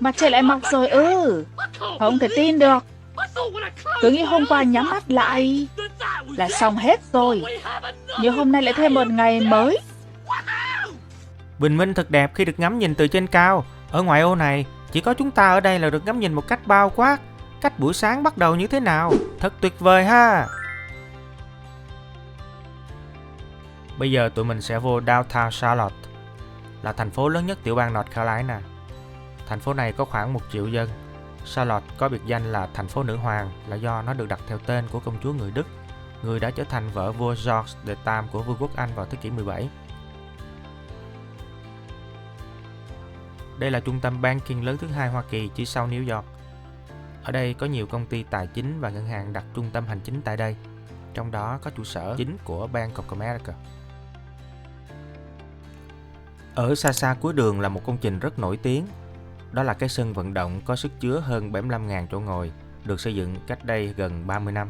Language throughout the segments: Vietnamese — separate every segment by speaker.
Speaker 1: Mặt trời lại mọc rồi ư? Không thể tin được. Cứ nghĩ hôm qua nhắm mắt lại là xong hết rồi, nhưng hôm nay lại thêm một ngày mới.
Speaker 2: Bình minh thật đẹp khi được ngắm nhìn từ trên cao. Ở ngoại ô này, chỉ có chúng ta ở đây là được ngắm nhìn một cách bao quát. Cách buổi sáng bắt đầu như thế nào? Thật tuyệt vời ha! Bây giờ tụi mình sẽ vô Downtown Charlotte, là thành phố lớn nhất tiểu bang North Carolina. Thành phố này có khoảng 1 triệu dân. Charlotte có biệt danh là thành phố nữ hoàng là do nó được đặt theo tên của công chúa người Đức, người đã trở thành vợ vua George III của Vương quốc Anh vào thế kỷ 17. Đây là trung tâm banking lớn thứ hai Hoa Kỳ chỉ sau New York. Ở đây có nhiều công ty tài chính và ngân hàng đặt trung tâm hành chính tại đây, trong đó có trụ sở chính của Bank of America. Ở xa xa cuối đường là một công trình rất nổi tiếng. Đó là cái sân vận động có sức chứa hơn 75.000 chỗ ngồi, được xây dựng cách đây gần 30 năm.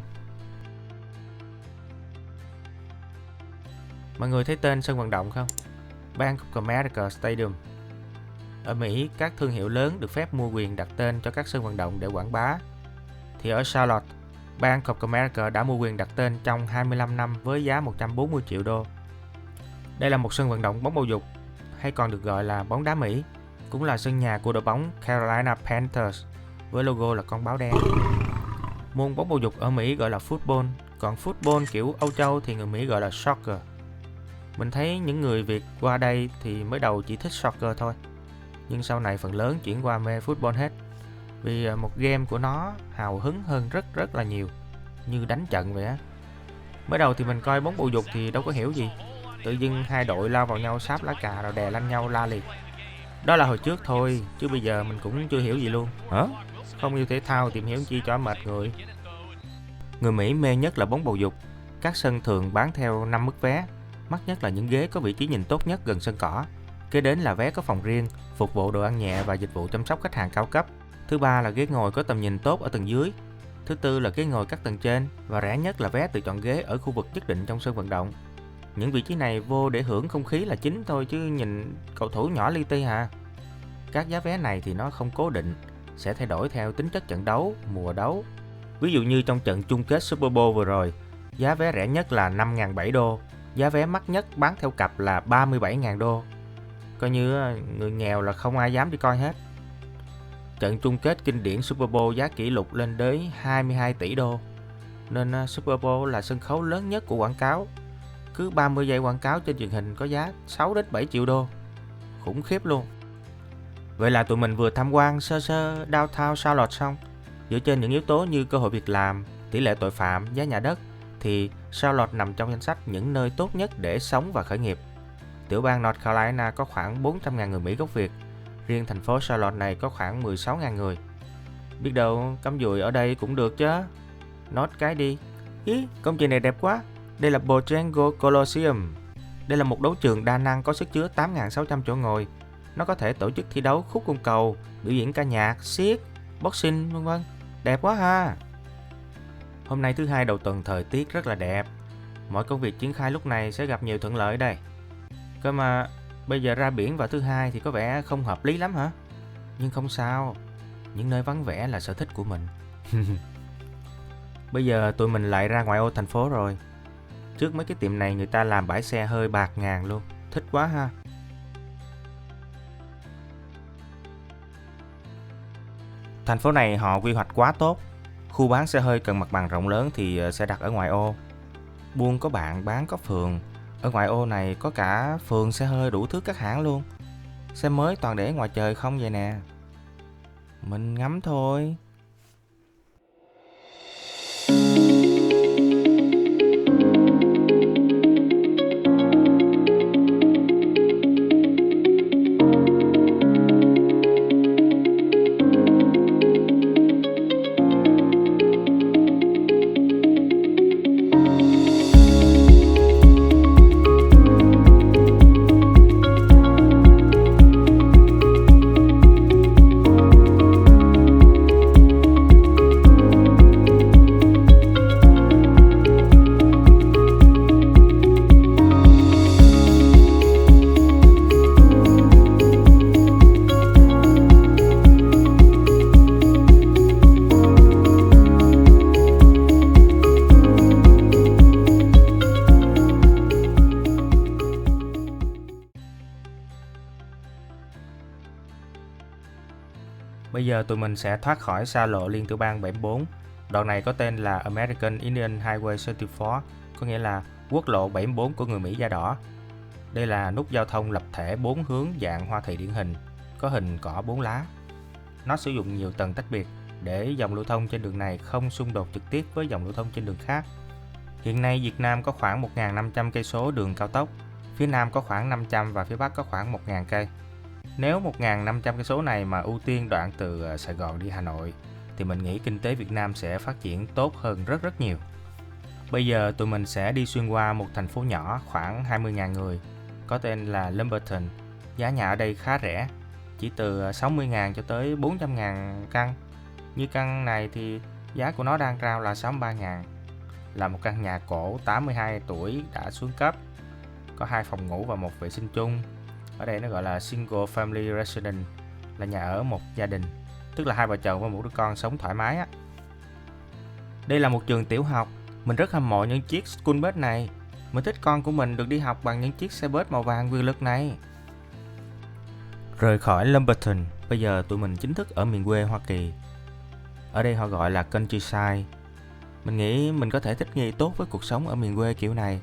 Speaker 2: Mọi người thấy tên sân vận động không? Bank of America Stadium. Ở Mỹ, các thương hiệu lớn được phép mua quyền đặt tên cho các sân vận động để quảng bá. Thì ở Charlotte, Bank of America đã mua quyền đặt tên trong 25 năm với giá 140 triệu đô. Đây là một sân vận động bóng bầu dục, hay còn được gọi là bóng đá Mỹ, cũng là sân nhà của đội bóng Carolina Panthers với logo là con báo đen. Môn bóng bầu dục ở Mỹ gọi là football, còn football kiểu Âu Châu thì người Mỹ gọi là soccer. Mình thấy những người Việt qua đây thì mới đầu chỉ thích soccer thôi, nhưng sau này phần lớn chuyển qua mê football hết, vì một game của nó hào hứng hơn rất là nhiều, như đánh trận vậy á. Mới đầu thì mình coi bóng bầu dục thì đâu có hiểu gì, tự dưng hai đội lao vào nhau sáp lá cà rồi đè lăn nhau la liệt. Đó là hồi trước thôi, chứ bây giờ mình cũng chưa hiểu gì luôn. Hả? Không yêu thể thao tìm hiểu chi cho mệt người. Người Mỹ mê nhất là bóng bầu dục. Các sân thường bán theo 5 mức vé. Mắc nhất là những ghế có vị trí nhìn tốt nhất gần sân cỏ. Kế đến là vé có phòng riêng, phục vụ đồ ăn nhẹ và dịch vụ chăm sóc khách hàng cao cấp. Thứ ba là ghế ngồi có tầm nhìn tốt ở tầng dưới. Thứ tư là ghế ngồi các tầng trên. Và rẻ nhất là vé tự chọn ghế ở khu vực nhất định trong sân vận động. Những vị trí này vô để hưởng không khí là chính thôi, chứ nhìn cầu thủ nhỏ li ti hả? Các giá vé này thì nó không cố định, sẽ thay đổi theo tính chất trận đấu, mùa đấu. Ví dụ như trong trận chung kết Super Bowl vừa rồi, giá vé rẻ nhất là 5.700 đô, giá vé mắc nhất bán theo cặp là 37.000 đô. Coi như người nghèo là không ai dám đi coi hết. Trận chung kết kinh điển Super Bowl giá kỷ lục lên tới 22 tỷ đô, nên Super Bowl là sân khấu lớn nhất của quảng cáo. Cứ 30 giây quảng cáo trên truyền hình có giá 6 đến 7 triệu đô. Khủng khiếp luôn. Vậy là tụi mình vừa tham quan sơ sơ Downtown Charlotte xong. Dựa trên những yếu tố như cơ hội việc làm, tỷ lệ tội phạm, giá nhà đất, thì Charlotte nằm trong danh sách những nơi tốt nhất để sống và khởi nghiệp. Tiểu bang North Carolina có khoảng 400.000 người Mỹ gốc Việt. Riêng thành phố Charlotte này có khoảng 16.000 người. Biết đâu cắm dùi ở đây cũng được chứ. Nói cái đi. Ý, công trình này đẹp quá. Đây là Bojangles Coliseum. Đây là một đấu trường đa năng có sức chứa 8.600 chỗ ngồi. Nó có thể tổ chức thi đấu khúc côn cầu, biểu diễn ca nhạc, xiếc, boxing vân vân. Đẹp quá ha. Hôm nay thứ hai đầu tuần thời tiết rất là đẹp. Mọi công việc triển khai lúc này sẽ gặp nhiều thuận lợi đây. Cơ mà bây giờ ra biển vào thứ hai thì có vẻ không hợp lý lắm hả? Nhưng không sao, những nơi vắng vẻ là sở thích của mình. Bây giờ tụi mình lại ra ngoại ô thành phố rồi. Trước mấy cái tiệm này người ta làm bãi xe hơi bạt ngàn luôn. Thích quá ha. Thành phố này họ quy hoạch quá tốt. Khu bán xe hơi cần mặt bằng rộng lớn thì sẽ đặt ở ngoại ô. Buôn có bạn, bán có phường. Ở ngoại ô này có cả phường xe hơi đủ thứ các hãng luôn. Xe mới toàn để ngoài trời không vậy nè. Mình ngắm thôi. Bây giờ tụi mình sẽ thoát khỏi xa lộ liên tiểu bang 74. Đoạn này có tên là American Indian Highway 34, có nghĩa là quốc lộ 74 của người Mỹ da đỏ. Đây là nút giao thông lập thể 4 hướng dạng hoa thị điển hình, có hình cỏ 4 lá. Nó sử dụng nhiều tầng tách biệt để dòng lưu thông trên đường này không xung đột trực tiếp với dòng lưu thông trên đường khác. Hiện nay Việt Nam có khoảng 1.500 cây số đường cao tốc, phía Nam có khoảng 500 và phía Bắc có khoảng 1.000 cây. Nếu 1.500 cây số này mà ưu tiên đoạn từ Sài Gòn đi Hà Nội thì mình nghĩ kinh tế Việt Nam sẽ phát triển tốt hơn rất nhiều. Bây giờ tụi mình sẽ đi xuyên qua một thành phố nhỏ khoảng 20.000 người, có tên là Lumberton. Giá nhà ở đây khá rẻ, chỉ từ 60.000 cho tới 400.000 căn. Như căn này thì giá của nó đang rao là 63.000. Là một căn nhà cổ 82 tuổi đã xuống cấp, có 2 phòng ngủ và 1 vệ sinh chung. Ở đây nó gọi là Single Family Residence, là nhà ở một gia đình, tức là 2 vợ chồng và 1 đứa con sống thoải mái á. Đây là một trường tiểu học, mình rất hâm mộ những chiếc school bus này. Mình thích con của mình được đi học bằng những chiếc xe bus màu vàng quyền lực này. Rời khỏi Lumberton, bây giờ tụi mình chính thức ở miền quê Hoa Kỳ. Ở đây họ gọi là countryside. Mình nghĩ mình có thể thích nghi tốt với cuộc sống ở miền quê kiểu này.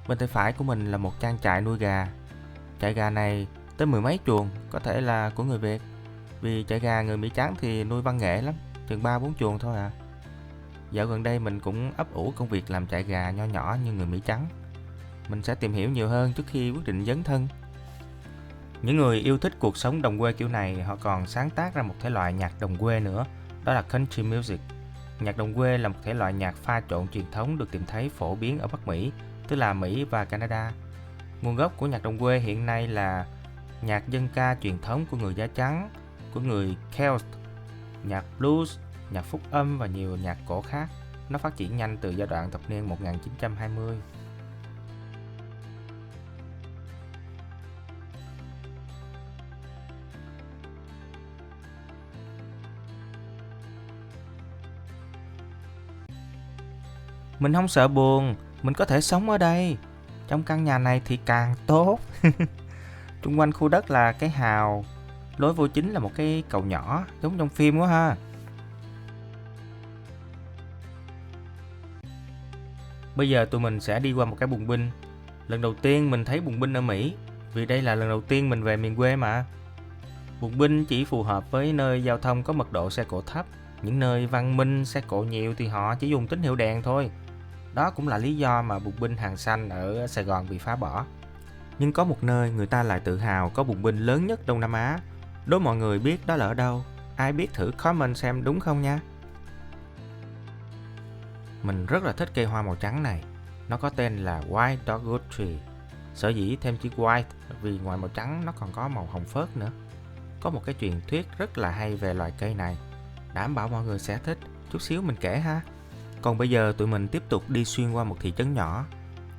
Speaker 2: Bên tay phải của mình là một trang trại nuôi gà. Trại gà này tới 10 mấy chuồng, có thể là của người Việt. Vì trại gà người Mỹ trắng thì nuôi văn nghệ lắm, chừng 3-4 chuồng thôi à. Dạo gần đây mình cũng ấp ủ công việc làm trại gà nho nhỏ như người Mỹ trắng. Mình sẽ tìm hiểu nhiều hơn trước khi quyết định dấn thân. Những người yêu thích cuộc sống đồng quê kiểu này, họ còn sáng tác ra một thể loại nhạc đồng quê nữa, đó là country music. Nhạc đồng quê là một thể loại nhạc pha trộn truyền thống được tìm thấy phổ biến ở Bắc Mỹ, tức là Mỹ và Canada. Nguồn gốc của nhạc đồng quê hiện nay là nhạc dân ca truyền thống của người da trắng, của người Celt, nhạc blues, nhạc phúc âm và nhiều nhạc cổ khác. Nó phát triển nhanh từ giai đoạn thập niên 1920. Mình không sợ buồn, mình có thể sống ở đây. Trong căn nhà này thì càng tốt. Xung quanh khu đất là cái hào, lối vô chính là một cái cầu nhỏ, giống trong phim quá ha. Bây giờ tụi mình sẽ đi qua một cái bùng binh. Lần đầu tiên mình thấy bùng binh ở Mỹ, vì đây là lần đầu tiên mình về miền quê mà. Bùng binh chỉ phù hợp với nơi giao thông có mật độ xe cộ thấp. Những nơi văn minh xe cộ nhiều thì họ chỉ dùng tín hiệu đèn thôi. Đó cũng là lý do mà bùng binh hàng xanh ở Sài Gòn bị phá bỏ. Nhưng có một nơi người ta lại tự hào có bùng binh lớn nhất Đông Nam Á. Đố mọi người biết đó là ở đâu? Ai biết thử comment xem đúng không nha. Mình rất là thích cây hoa màu trắng này. Nó có tên là White Dogwood Tree. Sở dĩ thêm chữ white vì ngoài màu trắng nó còn có màu hồng phớt nữa. Có một cái truyền thuyết rất là hay về loài cây này. Đảm bảo mọi người sẽ thích. Chút xíu mình kể ha. Còn bây giờ tụi mình tiếp tục đi xuyên qua một thị trấn nhỏ,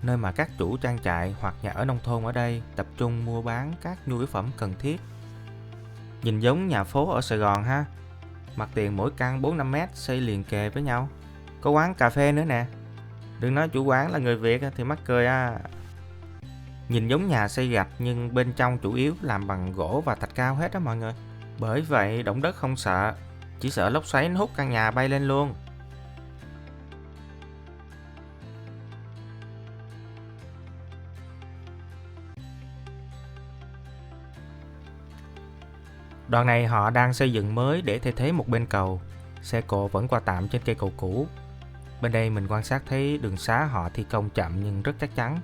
Speaker 2: nơi mà các chủ trang trại hoặc nhà ở nông thôn ở đây tập trung mua bán các nhu yếu phẩm cần thiết. Nhìn giống nhà phố ở Sài Gòn ha. Mặt tiền mỗi căn 4-5 mét xây liền kề với nhau. Có quán cà phê nữa nè. Đừng nói chủ quán là người Việt thì mắc cười à. Nhìn giống nhà xây gạch nhưng bên trong chủ yếu làm bằng gỗ và thạch cao hết đó mọi người. Bởi vậy động đất không sợ, chỉ sợ lốc xoáy nó hút căn nhà bay lên luôn. Đoạn này họ đang xây dựng mới để thay thế một bên cầu. Xe cộ vẫn qua tạm trên cây cầu cũ. Bên đây mình quan sát thấy đường xá họ thi công chậm nhưng rất chắc chắn.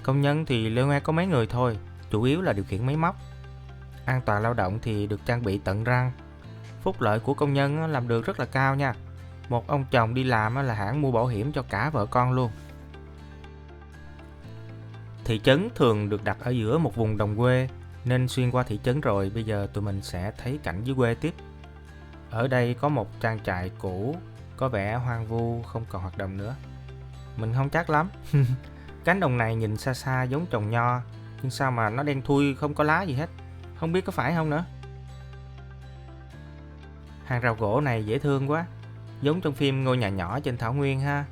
Speaker 2: Công nhân thì lêu ngoe có mấy người thôi, chủ yếu là điều khiển máy móc. An toàn lao động thì được trang bị tận răng. Phúc lợi của công nhân làm được rất là cao nha. Một ông chồng đi làm là hãng mua bảo hiểm cho cả vợ con luôn. Thị trấn thường được đặt ở giữa một vùng đồng quê, nên xuyên qua thị trấn rồi bây giờ tụi mình sẽ thấy cảnh dưới quê tiếp. Ở đây có một trang trại cũ, có vẻ hoang vu không còn hoạt động nữa. Mình không chắc lắm. Cánh đồng này nhìn xa xa giống trồng nho, nhưng sao mà nó đen thui không có lá gì hết. Không biết có phải không nữa. Hàng rào gỗ này dễ thương quá, giống trong phim Ngôi nhà nhỏ trên thảo nguyên ha.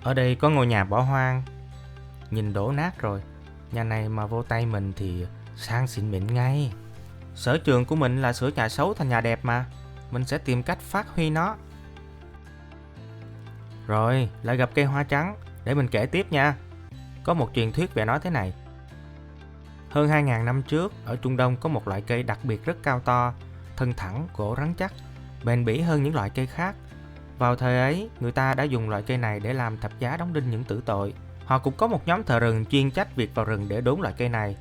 Speaker 2: Ở đây có ngôi nhà bỏ hoang. Nhìn đổ nát rồi, nhà này mà vô tay mình thì sang xịn mịn ngay. Sở trường của mình là sửa nhà xấu thành nhà đẹp mà. Mình sẽ tìm cách phát huy nó. Rồi, lại gặp cây hoa trắng. Để mình kể tiếp nha. Có một truyền thuyết về nó thế này. Hơn 2.000 năm trước, ở Trung Đông có một loại cây đặc biệt rất cao to, thân thẳng, gỗ rắn chắc, bền bỉ hơn những loại cây khác. Vào thời ấy, người ta đã dùng loại cây này để làm thập giá đóng đinh những tử tội. Họ cũng có một nhóm thợ rừng chuyên trách việc vào rừng để đốn loại cây này.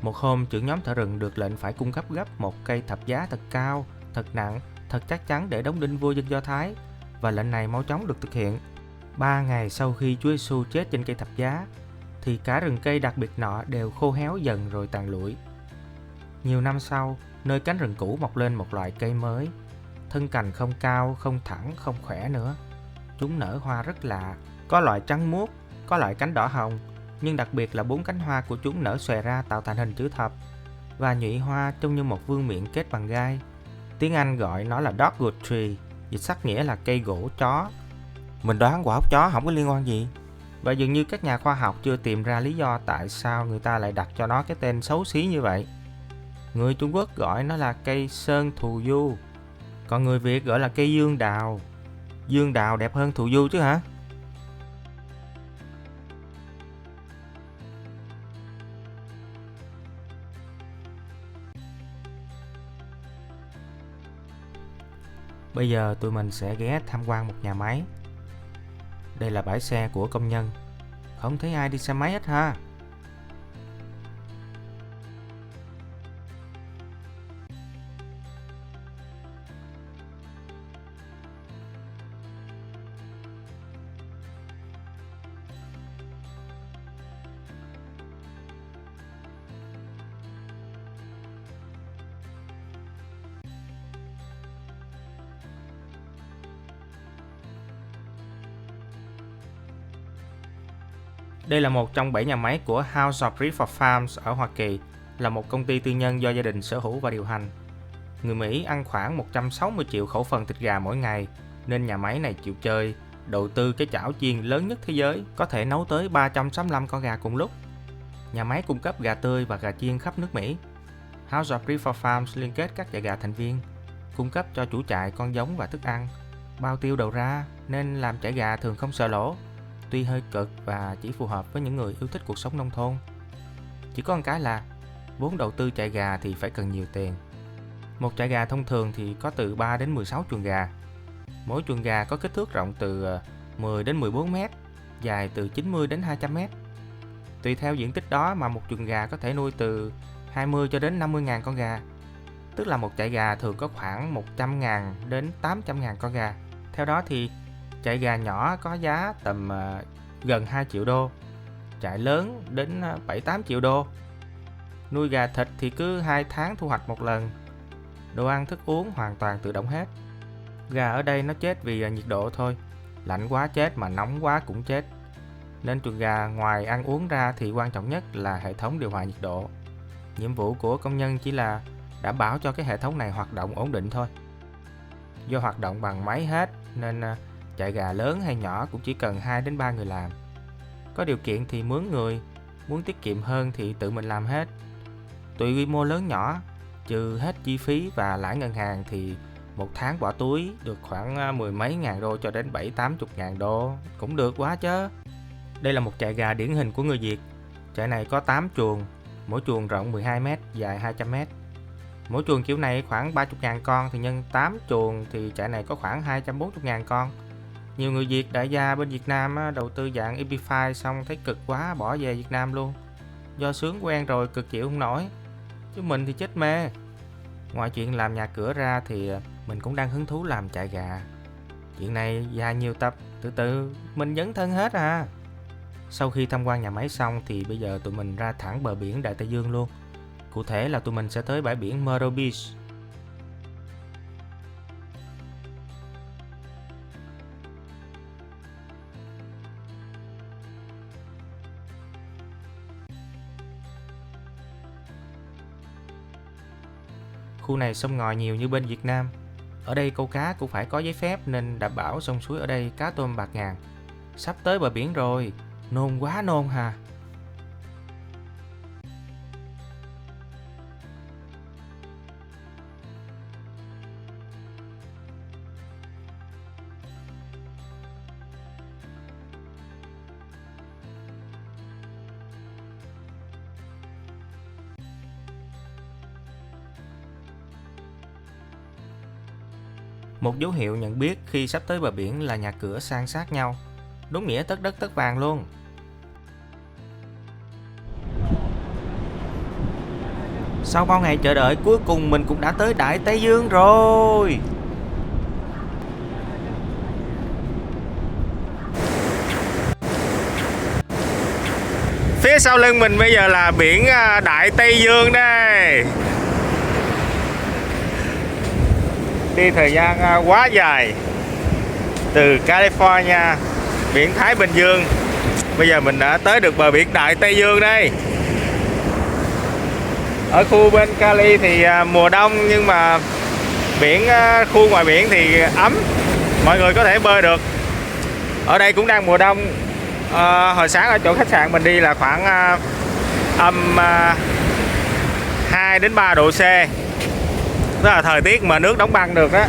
Speaker 2: Một hôm, trưởng nhóm thợ rừng được lệnh phải cung cấp gấp một cây thập giá thật cao, thật nặng, thật chắc chắn để đóng đinh vua dân Do Thái, và lệnh này mau chóng được thực hiện. 3 ngày sau khi Chúa Giêsu chết trên cây thập giá, thì cả rừng cây đặc biệt nọ đều khô héo dần rồi tàn lụi. Nhiều năm sau, nơi cánh rừng cũ mọc lên một loại cây mới. Thân cành không cao, không thẳng, không khỏe nữa. Chúng nở hoa rất lạ, có loại trắng muốt, có loại cánh đỏ hồng, nhưng đặc biệt là 4 cánh hoa của chúng nở xòe ra tạo thành hình chữ thập, và nhụy hoa trông như một vương miện kết bằng gai. Tiếng Anh gọi nó là dogwood tree, dịch sắc nghĩa là cây gỗ chó. Mình đoán quả ốc chó không có liên quan gì. Và dường như các nhà khoa học chưa tìm ra lý do tại sao người ta lại đặt cho nó cái tên xấu xí như vậy. Người Trung Quốc gọi nó là cây sơn thù du, còn người Việt gọi là cây dương đào. Dương đào đẹp hơn thù du chứ hả? Bây giờ tụi mình sẽ ghé tham quan một nhà máy. Đây là bãi xe của công nhân. Không thấy ai đi xe máy hết ha. Đây là một trong 7 nhà máy của House of River Farms ở Hoa Kỳ, là một công ty tư nhân do gia đình sở hữu và điều hành. Người Mỹ ăn khoảng 160 triệu khẩu phần thịt gà mỗi ngày, nên nhà máy này chịu chơi, đầu tư cái chảo chiên lớn nhất thế giới, có thể nấu tới 365 con gà cùng lúc. Nhà máy cung cấp gà tươi và gà chiên khắp nước Mỹ. House of River Farms liên kết các trại gà thành viên, cung cấp cho chủ trại con giống và thức ăn, bao tiêu đầu ra, nên làm trại gà thường không sợ lỗ. Tuy hơi cực và chỉ phù hợp với những người yêu thích cuộc sống nông thôn. Chỉ có một cái là vốn đầu tư trại gà thì phải cần nhiều tiền. Một trại gà thông thường thì có từ 3 đến 16 chuồng gà. Mỗi chuồng gà có kích thước rộng từ 10 đến 14 mét, dài từ 90 đến 200 mét. Tùy theo diện tích đó mà một chuồng gà có thể nuôi từ 20 cho đến 50.000 con gà. Tức là một trại gà thường có khoảng 100.000 đến 800.000 con gà. Theo đó thì trại gà nhỏ có giá tầm gần 2 triệu đô, trại lớn đến 7-8 triệu đô. Nuôi gà thịt thì cứ 2 tháng thu hoạch một lần. Đồ ăn thức uống hoàn toàn tự động hết. Gà ở đây nó chết vì nhiệt độ thôi. Lạnh quá chết mà nóng quá cũng chết. Nên chuồng gà ngoài ăn uống ra thì quan trọng nhất là hệ thống điều hòa nhiệt độ. Nhiệm vụ của công nhân chỉ là đảm bảo cho cái hệ thống này hoạt động ổn định thôi. Do hoạt động bằng máy hết nên trại gà lớn hay nhỏ cũng chỉ cần 2 đến 3 người làm. Có điều kiện thì mướn người, muốn tiết kiệm hơn thì tự mình làm hết. Tùy quy mô lớn nhỏ, trừ hết chi phí và lãi ngân hàng thì một tháng bỏ túi được khoảng 10 mấy ngàn đô cho đến 7-80 ngàn đô, cũng được quá chứ. Đây là một trại gà điển hình của người Việt. Trại này có 8 chuồng, mỗi chuồng rộng 12m, dài 200m. Mỗi chuồng kiểu này khoảng 30.000 con thì nhân 8 chuồng thì trại này có khoảng 240.000 con. Nhiều người Việt đại gia bên Việt Nam đầu tư dạng Epify xong thấy cực quá bỏ về Việt Nam luôn. Do sướng quen rồi cực chịu không nổi. Chứ mình thì chết mê. Ngoài chuyện làm nhà cửa ra thì mình cũng đang hứng thú làm trại gà. Chuyện này dài nhiều tập, từ từ mình dấn thân hết à. Sau khi tham quan nhà máy xong thì bây giờ tụi mình ra thẳng bờ biển Đại Tây Dương luôn. Cụ thể là tụi mình sẽ tới bãi biển Myrtle Beach. Khu này sông ngòi nhiều như bên Việt Nam. Ở đây câu cá cũng phải có giấy phép nên đảm bảo sông suối ở đây cá tôm bạc ngàn. Sắp tới bờ biển rồi, nôn quá nôn hà. Một dấu hiệu nhận biết khi sắp tới bờ biển là nhà cửa san sát nhau. Đúng nghĩa tất đất tất vàng luôn. Sau bao ngày chờ đợi, cuối cùng mình cũng đã tới Đại Tây Dương rồi. Phía sau lưng mình bây giờ là biển Đại Tây Dương đây. Đi thời gian quá dài, từ California, biển Thái Bình Dương, bây giờ mình đã tới được bờ biển Đại Tây Dương đây. Ở khu bên Cali thì mùa đông, nhưng mà biển khu ngoài biển thì ấm, mọi người có thể bơi được. Ở đây cũng đang mùa đông. Hồi sáng ở chỗ khách sạn mình đi là khoảng âm 2 đến 3 độ C, tức là thời tiết mà nước đóng băng được á.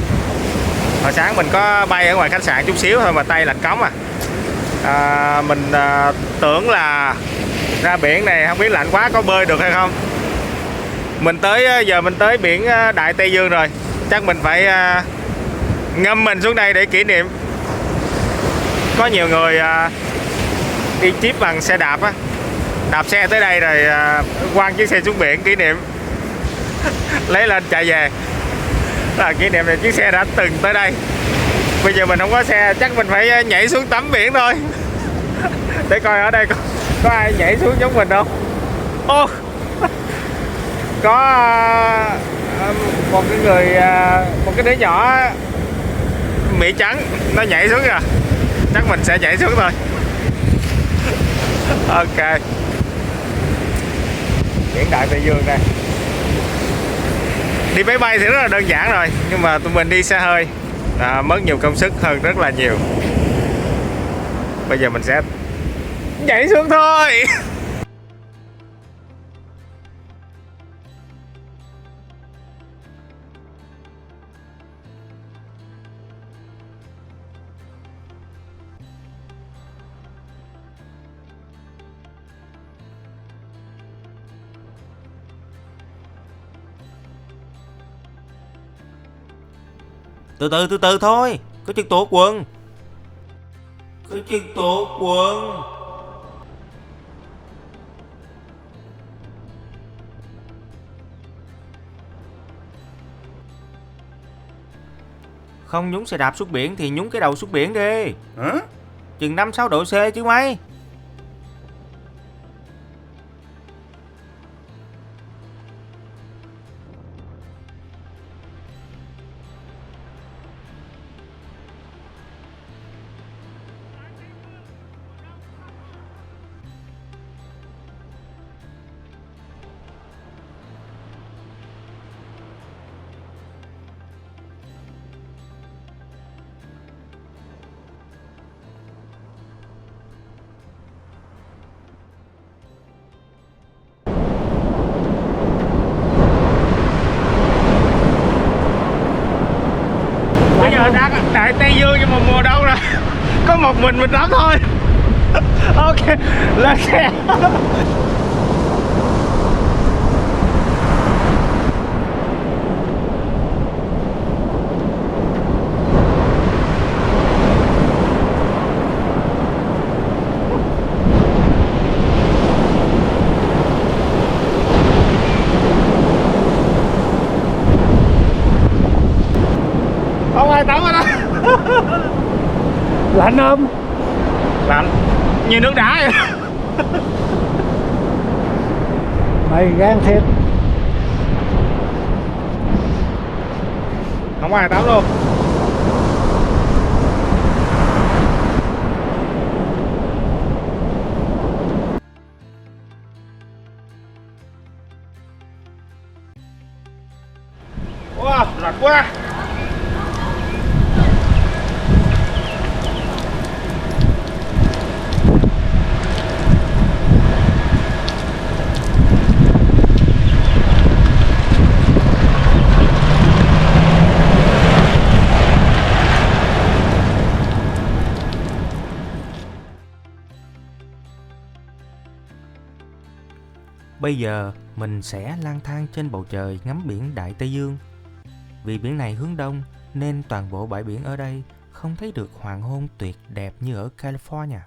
Speaker 2: Hồi sáng mình có bay ở ngoài khách sạn chút xíu thôi mà tay lạnh cống mình tưởng là ra biển này không biết lạnh quá có bơi được hay không. Mình tới biển Đại Tây Dương rồi, chắc mình phải ngâm mình xuống đây để kỷ niệm. Có nhiều người đi chip bằng xe đạp á, đạp xe tới đây rồi quăng chiếc xe xuống biển kỷ niệm. Lấy lên chạy về, là kỷ niệm này chiếc xe đã từng tới đây. Bây giờ mình không có xe, chắc mình phải nhảy xuống tắm biển thôi. Để coi ở đây có ai nhảy xuống giống mình không. Ô, có một cái người, một cái đứa nhỏ Mỹ trắng nó nhảy xuống kìa. Chắc mình sẽ nhảy xuống thôi. Ok, biển Đại Tây Dương đây. Đi máy bay thì rất là đơn giản rồi, nhưng mà tụi mình đi xe hơi mất nhiều công sức hơn rất là nhiều. Bây giờ mình sẽ nhảy xuống thôi. Từ từ thôi, có chân tuột quần. Có chân tuột quần. Không nhúng xe đạp xuống biển thì nhúng cái đầu xuống biển đi. Hả? Chừng 5-6 độ C chứ mấy. Bây giờ đang Đại Tây Dương nhưng mà mùa đông rồi. Có một mình tắm thôi. Ok, lên xe. Không ai tắm ở đó.
Speaker 1: Lạnh không?
Speaker 2: Lạnh như nước đá vậy.
Speaker 1: Mày gan thiệt.
Speaker 2: Không ai tắm luôn. Wow, lạnh quá. Bây giờ mình sẽ lang thang trên bầu trời ngắm biển Đại Tây Dương. Vì biển này hướng đông nên toàn bộ bãi biển ở đây không thấy được hoàng hôn tuyệt đẹp như ở California.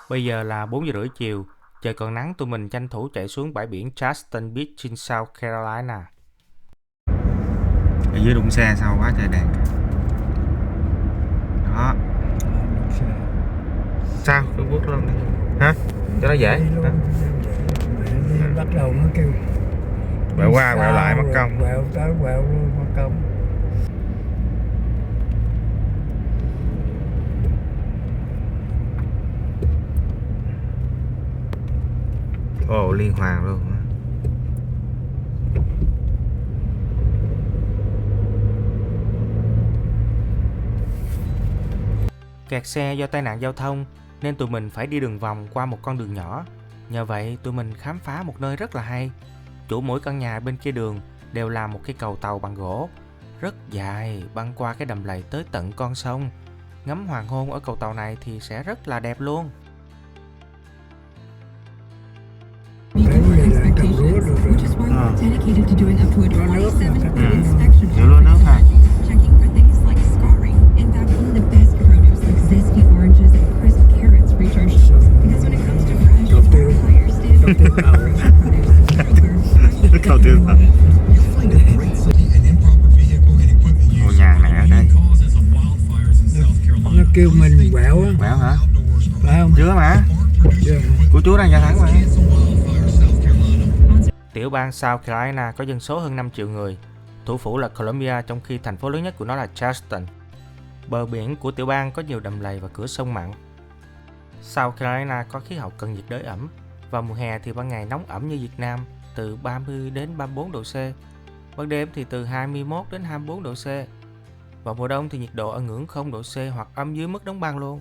Speaker 2: Bây giờ là 4 giờ rưỡi chiều, trời còn nắng, tụi mình tranh thủ chạy xuống bãi biển Charleston Beach trên South Carolina.
Speaker 3: Ở dưới đụng xe sau quá trời đèn.
Speaker 2: Đó. Sao Trung Quốc luôn đi hả, cho nó dễ hả?
Speaker 3: Bắt đầu nó kêu
Speaker 2: Quẹo qua quẹo lại mất công.
Speaker 3: quẹo tới quẹo luôn mất công.
Speaker 2: Ồ, liên hoàn luôn. Kẹt xe do tai nạn giao thông nên tụi mình phải đi đường vòng qua một con đường nhỏ. Nhờ vậy tụi mình khám phá một nơi rất là hay. Chủ mỗi căn nhà bên kia đường đều làm một cái cầu tàu bằng gỗ rất dài băng qua cái đầm lầy tới tận con sông. Ngắm hoàng hôn ở cầu tàu này thì sẽ rất là đẹp luôn. Giữ luôn nước ha. Cầu tiêu thật. Ngôi nhà này ở đây.
Speaker 3: Nó kêu mình quẹo á.
Speaker 2: Quẹo hả?
Speaker 3: Phải không?
Speaker 2: Chưa mà.
Speaker 3: Chưa.
Speaker 2: Của chú đang gia thắng mà. Tiểu bang South Carolina có dân số hơn 5 triệu người. Thủ phủ là Columbia, trong khi thành phố lớn nhất của nó là Charleston. Bờ biển của tiểu bang có nhiều đầm lầy và cửa sông mặn. South Carolina có khí hậu cận nhiệt đới ẩm. Vào mùa hè thì ban ngày nóng ẩm như Việt Nam, từ 30 đến 34 độ C. Ban đêm thì từ 21 đến 24 độ C. Vào mùa đông thì nhiệt độ ở ngưỡng 0 độ C hoặc âm dưới mức đóng băng luôn.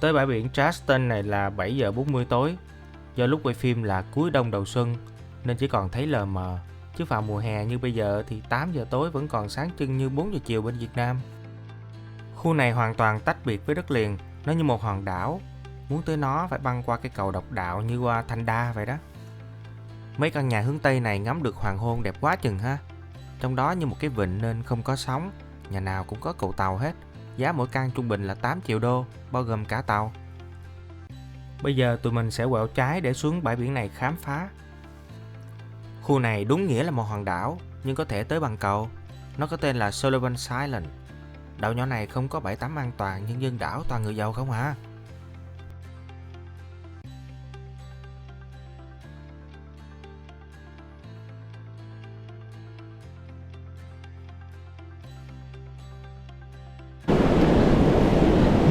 Speaker 2: Tới bãi biển Charleston này là 7 giờ 40 tối. Do lúc quay phim là cuối đông đầu xuân nên chỉ còn thấy lờ mờ. Chứ vào mùa hè như bây giờ thì 8 giờ tối vẫn còn sáng trưng như 4 giờ chiều bên Việt Nam. Khu này hoàn toàn tách biệt với đất liền. Nó như một hòn đảo. Muốn tới nó phải băng qua cái cầu độc đạo như qua Thanh Đa vậy đó. Mấy căn nhà hướng Tây này ngắm được hoàng hôn đẹp quá chừng ha. Trong đó như một cái vịnh nên không có sóng. Nhà nào cũng có cầu tàu hết. Giá mỗi căn trung bình là 8 triệu đô, bao gồm cả tàu. Bây giờ tụi mình sẽ quẹo trái để xuống bãi biển này khám phá. Khu này đúng nghĩa là một hòn đảo, nhưng có thể tới bằng cầu. Nó có tên là Sullivan's Island. Đảo nhỏ này không có bãi tắm an toàn, nhưng dân đảo toàn người giàu không hả?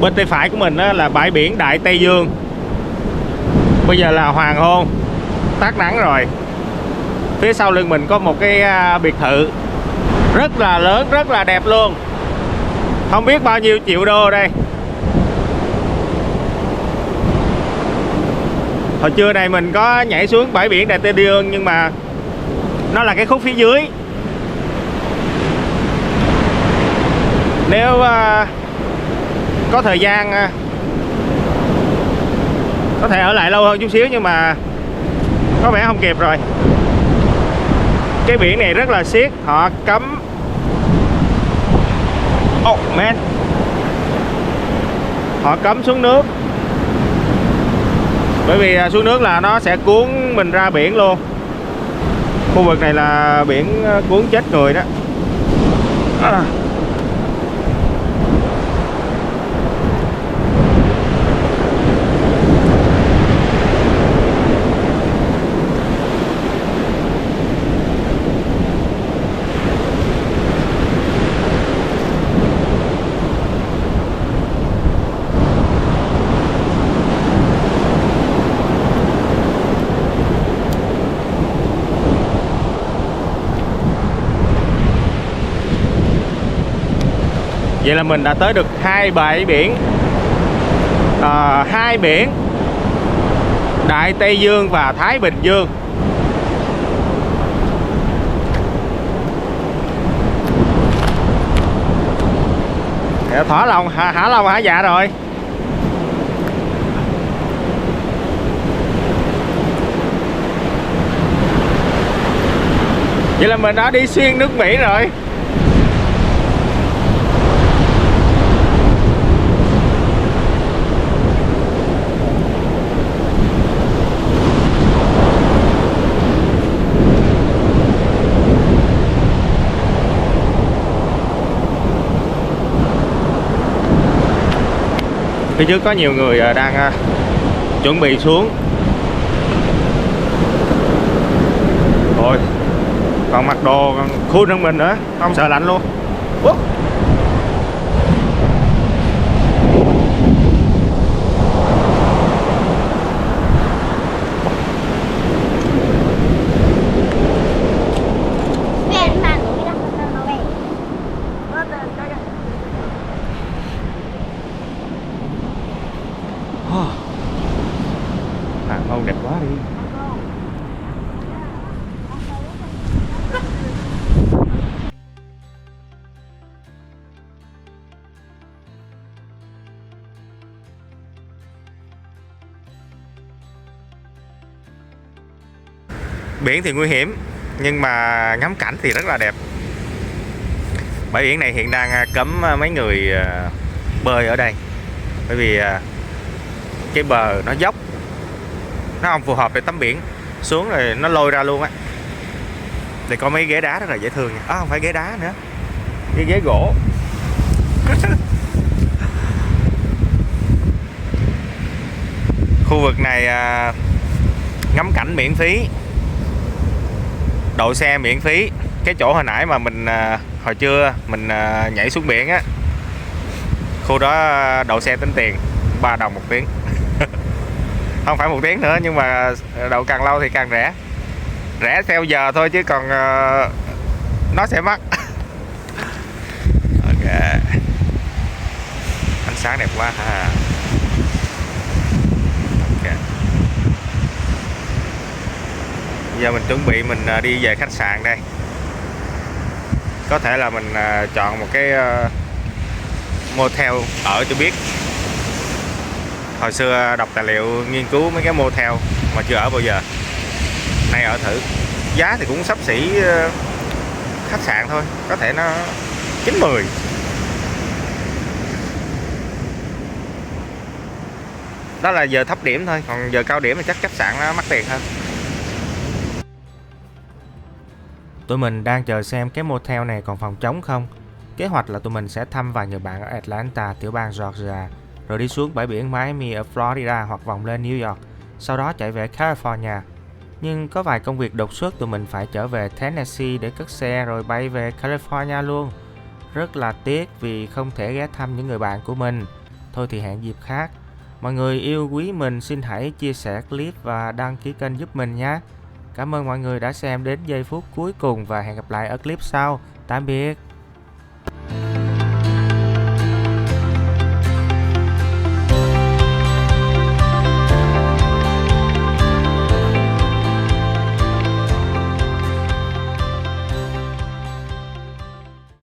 Speaker 2: Bên tay phải của mình là bãi biển Đại Tây Dương. Bây giờ là hoàng hôn, tắt nắng rồi. Phía sau lưng mình có một cái biệt thự rất là lớn, rất là đẹp luôn. Không biết bao nhiêu triệu đô đây. Hồi trưa này mình có nhảy xuống bãi biển Đại Tây Dương, nhưng mà nó là cái khúc phía dưới. Nếu có thời gian có thể ở lại lâu hơn chút xíu, nhưng mà có vẻ không kịp rồi. Cái biển này rất là siết, họ cấm. Oh man, họ cấm xuống nước, bởi vì xuống nước là nó sẽ cuốn mình ra biển luôn. Khu vực này là biển cuốn chết người đó. Vậy là mình đã tới được hai bãi biển, hai biển Đại Tây Dương và Thái Bình Dương. Thỏa lòng hả lòng hả dạ rồi. Vậy là mình đã đi xuyên nước biển rồi. Phía trước có nhiều người đang chuẩn bị xuống. Thôi, còn mặc đồ còn cool hơn mình nữa, không sợ lạnh luôn. Hoàng hôn đẹp quá đi. Biển thì nguy hiểm nhưng mà ngắm cảnh thì rất là đẹp. Bãi biển này hiện đang cấm mấy người bơi ở đây, bởi vì cái bờ nó dốc, nó không phù hợp để tắm biển, xuống rồi nó lôi ra luôn á. Thì có mấy ghế đá rất là dễ thương nha. Không phải ghế đá nữa, cái ghế gỗ. Khu vực này ngắm cảnh miễn phí, đậu xe miễn phí. Cái chỗ hồi nãy mà mình hồi trưa mình nhảy xuống biển á, khu đó đậu xe tính tiền 3 đồng 1 tiếng. Không phải 1 tiếng nữa, nhưng mà đậu càng lâu thì càng rẻ. Rẻ theo giờ thôi chứ còn nó sẽ mắc. Ok, ánh sáng đẹp quá ha. Ok, giờ mình chuẩn bị mình đi về khách sạn đây. Có thể là mình chọn một cái motel ở cho biết. Hồi xưa đọc tài liệu nghiên cứu mấy cái motel mà chưa ở bao giờ, nay ở thử. Giá thì cũng xấp xỉ khách sạn thôi, có thể nó 9-10. Đó là giờ thấp điểm thôi, còn giờ cao điểm thì chắc khách sạn nó mắc tiền hơn. Tụi mình đang chờ xem cái motel này còn phòng trống không. Kế hoạch là tụi mình sẽ thăm vài người bạn ở Atlanta, tiểu bang Georgia, rồi đi xuống bãi biển Miami ở Florida hoặc vòng lên New York, sau đó chạy về California. Nhưng có vài công việc đột xuất tụi mình phải trở về Tennessee để cất xe rồi bay về California luôn. Rất là tiếc vì không thể ghé thăm những người bạn của mình. Thôi thì hẹn dịp khác. Mọi người yêu quý mình xin hãy chia sẻ clip và đăng ký kênh giúp mình nhé. Cảm ơn mọi người đã xem đến giây phút cuối cùng và hẹn gặp lại ở clip sau. Tạm biệt.